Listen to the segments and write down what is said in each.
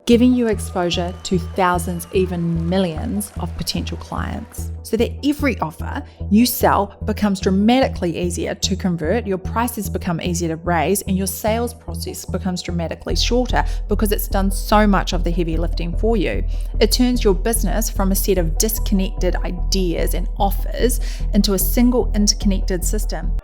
giving you exposure to thousands, even millions of potential clients, so that every offer you sell becomes dramatically easier to convert, your prices become easier to raise, and your sales process becomes dramatically shorter because it's done so much of the heavy lifting for you. It turns your business from a set of disconnected ideas and offers into a single interconnected system.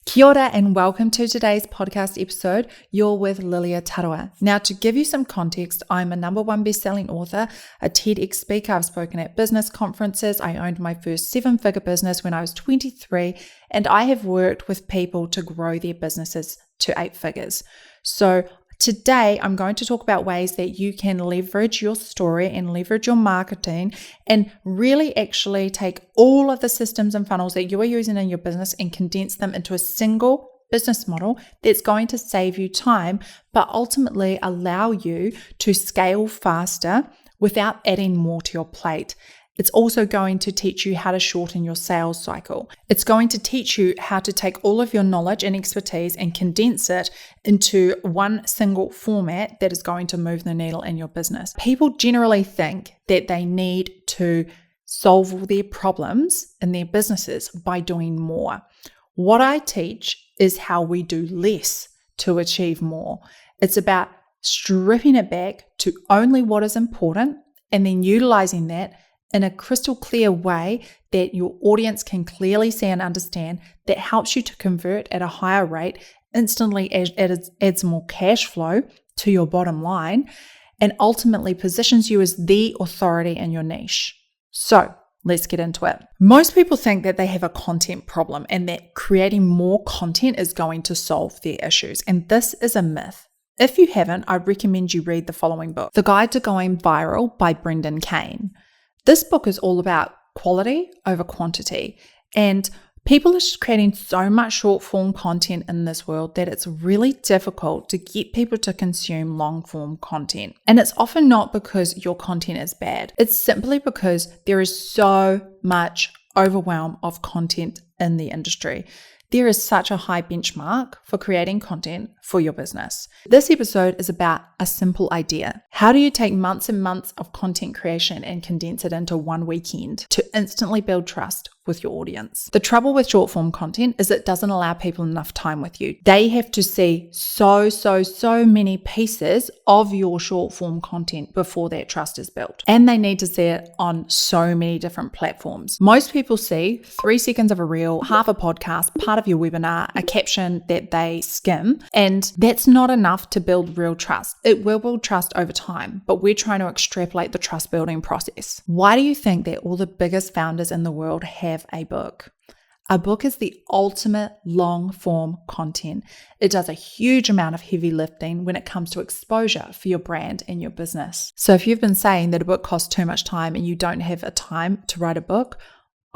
Kia ora and welcome to today's podcast episode. You're with Lilia Tarawa. Now, to give you some context, I'm a #1 bestselling author, a TEDx speaker. I've spoken at business conferences. I owned my first 7-figure business when I was 23, and I have worked with people to grow their businesses to 8 figures. So today, I'm going to talk about ways that you can leverage your story and leverage your marketing and really actually take all of the systems and funnels that you are using in your business and condense them into a single business model that's going to save you time, but ultimately allow you to scale faster without adding more to your plate. It's also going to teach you how to shorten your sales cycle. It's going to teach you how to take all of your knowledge and expertise and condense it into one single format that is going to move the needle in your business. People generally think that they need to solve all their problems in their businesses by doing more. What I teach is how we do less to achieve more. It's about stripping it back to only what is important and then utilizing that in a crystal clear way that your audience can clearly see and understand, that helps you to convert at a higher rate instantly as it adds more cash flow to your bottom line and ultimately positions you as the authority in your niche. So let's get into it. Most people think that they have a content problem and that creating more content is going to solve their issues. And this is a myth. If you haven't, I recommend you read the following book, The Guide to Going Viral by Brendan Kane. This book is all about quality over quantity, and people are creating so much short form content in this world that it's really difficult to get people to consume long form content. And it's often not because your content is bad. It's simply because there is so much overwhelm of content in the industry. There is such a high benchmark for creating content for your business. This episode is about a simple idea. How do you take months and months of content creation and condense it into one weekend to instantly build trust with your audience? The trouble with short form content is it doesn't allow people enough time with you. They have to see so many pieces of your short form content before that trust is built. And they need to see it on so many different platforms. Most people see 3 seconds of a reel, half a podcast, part of your webinar, a caption that they skim, and that's not enough to build real trust. It will build trust over time, but we're trying to extrapolate the trust building process. Why do you think that all the biggest founders in the world have a book? A book is the ultimate long form content. It does a huge amount of heavy lifting when it comes to exposure for your brand and your business. So if you've been saying that a book costs too much time and you don't have a time to write a book,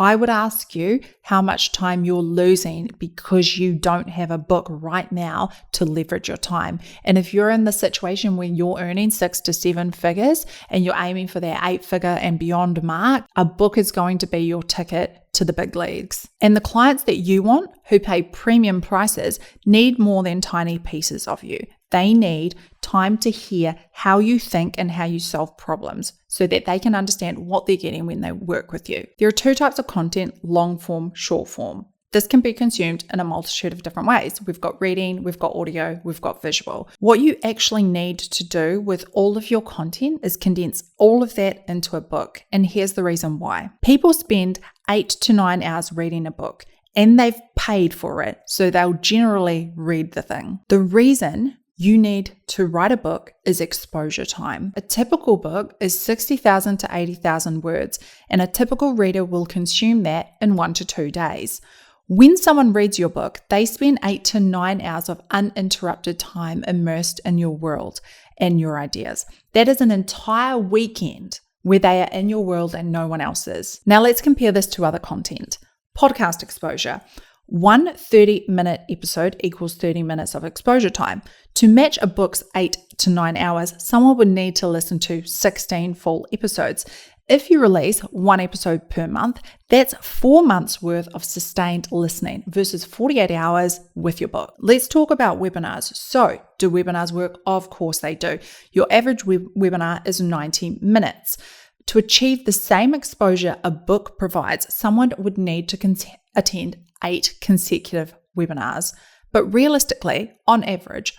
I would ask you how much time you're losing because you don't have a book right now to leverage your time. And if you're in the situation where you're earning 6 to 7 figures and you're aiming for that 8-figure and beyond mark, a book is going to be your ticket to the big leagues. And the clients that you want, who pay premium prices, need more than tiny pieces of you. They need time to hear how you think and how you solve problems so that they can understand what they're getting when they work with you. There are 2 types of content, long form, short form. This can be consumed in a multitude of different ways. We've got reading, we've got audio, we've got visual. What you actually need to do with all of your content is condense all of that into a book. And here's the reason why. People spend 8 to 9 hours reading a book, and they've paid for it, so they'll generally read the thing. The reason you need to write a book is exposure time. A typical book is 60,000 to 80,000 words, and a typical reader will consume that in 1 to 2 days. When someone reads your book, they spend 8 to 9 hours of uninterrupted time immersed in your world and your ideas. That is an entire weekend where they are in your world and no one else is. Now let's compare this to other content. Podcast exposure. One 30-minute episode equals 30 minutes of exposure time. To match a book's 8 to 9 hours, someone would need to listen to 16 full episodes. If you release one episode per month, that's 4 months worth of sustained listening versus 48 hours with your book. Let's talk about webinars. So, do webinars work? Of course they do. Your average webinar is 90 minutes. To achieve the same exposure a book provides, someone would need to attend 8 consecutive webinars. But realistically, on average,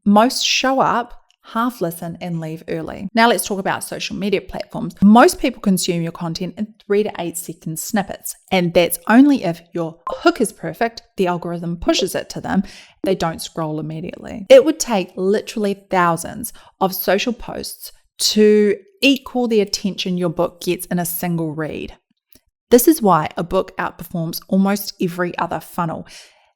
most show up, half listen, and leave early. Now let's talk about social media platforms. Most people consume your content in 3 to 8 second snippets, and that's only if your hook is perfect, the algorithm pushes it to them, they don't scroll immediately. It would take literally thousands of social posts to equal the attention your book gets in a single read. This is why a book outperforms almost every other funnel.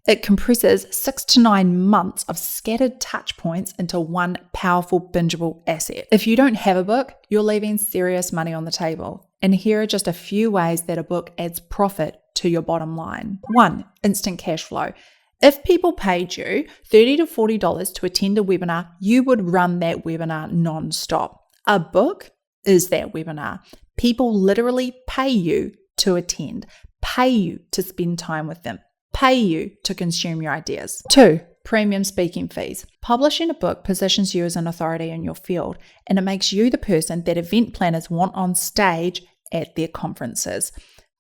It compresses 6 to 9 months of scattered touch points into one powerful, bingeable asset. If you don't have a book, you're leaving serious money on the table. And here are just a few ways that a book adds profit to your bottom line. 1. Instant cash flow. If people paid you $30 to $40 to attend a webinar, you would run that webinar non-stop. A book is that webinar. People literally pay you to attend, pay you to spend time with them, pay you to consume your ideas. 2. Premium speaking fees. Publishing a book positions you as an authority in your field, and it makes you the person that event planners want on stage at their conferences.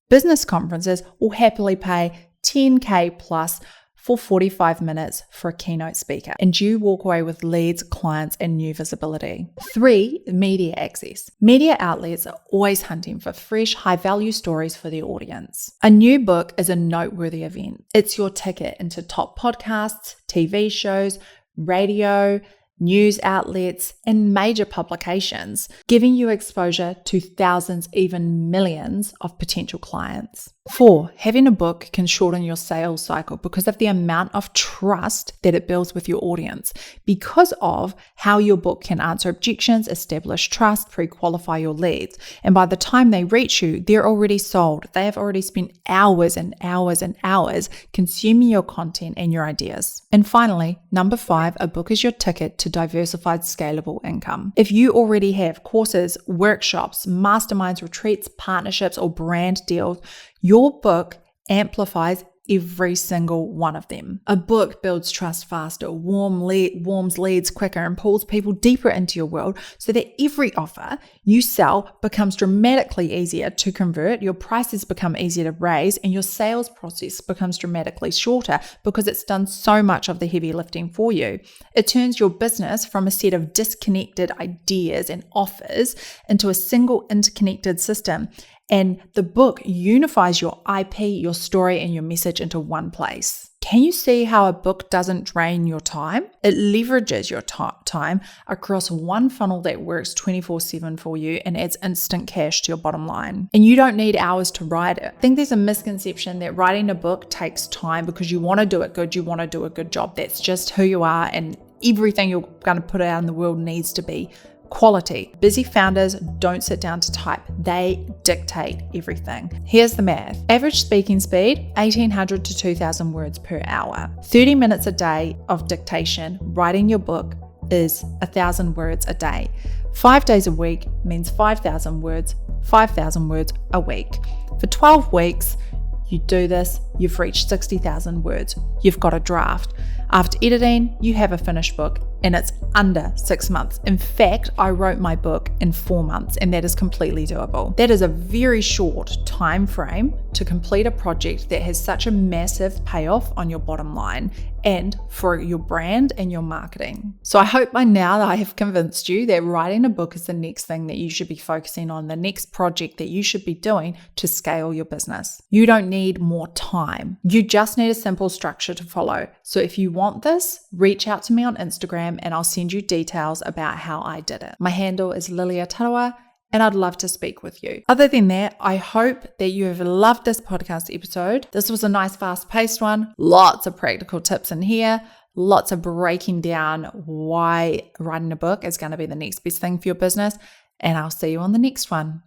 Business conferences will happily pay $10,000 plus for 45 minutes for a keynote speaker, and you walk away with leads, clients, and new visibility. 3. Media access. Media outlets are always hunting for fresh, high-value stories for the audience. A new book is a noteworthy event. It's your ticket into top podcasts, TV shows, radio, news outlets, and major publications, giving you exposure to thousands, even millions of potential clients. 4. Having a book can shorten your sales cycle because of the amount of trust that it builds with your audience, because of how your book can answer objections, establish trust, pre-qualify your leads. And by the time they reach you, they're already sold. They have already spent hours and hours and hours consuming your content and your ideas. And finally, number 5, a book is your ticket to diversified, scalable income. If you already have courses, workshops, masterminds, retreats, partnerships, or brand deals, your book amplifies every single one of them. A book builds trust faster, warms leads quicker, and pulls people deeper into your world so that every offer you sell becomes dramatically easier to convert, your prices become easier to raise, and your sales process becomes dramatically shorter because it's done so much of the heavy lifting for you. It turns your business from a set of disconnected ideas and offers into a single interconnected system. And the book unifies your IP, your story, and your message into one place. Can you see how a book doesn't drain your time? It leverages your time across one funnel that works 24/7 for you and adds instant cash to your bottom line. And you don't need hours to write it. I think there's a misconception that writing a book takes time because you want to do it good, you want to do a good job. That's just who you are, and everything you're going to put out in the world needs to be quality. Busy founders don't sit down to type. They dictate everything. Here's the math. Average speaking speed, 1,800 to 2,000 words per hour. 30 minutes a day of dictation. Writing your book is 1,000 words a day. 5 days a week means 5,000 words, 5,000 words a week. For 12 weeks, you do this, you've reached 60,000 words. You've got a draft. After editing, you have a finished book, and it's under 6 months. In fact, I wrote my book in 4 months, and that is completely doable. That is a very short time frame to complete a project that has such a massive payoff on your bottom line and for your brand and your marketing. So I hope by now that I have convinced you that writing a book is the next thing that you should be focusing on, the next project that you should be doing to scale your business. You don't need more time. You just need a simple structure to follow. So if you want this, reach out to me on Instagram and I'll send you details about how I did it. My handle is Lilia Tarawa, and I'd love to speak with you. Other than that, I hope that you have loved this podcast episode. This was a nice fast-paced one. Lots of practical tips in here. Lots of breaking down why writing a book is going to be the next best thing for your business. and I'll see you on the next one.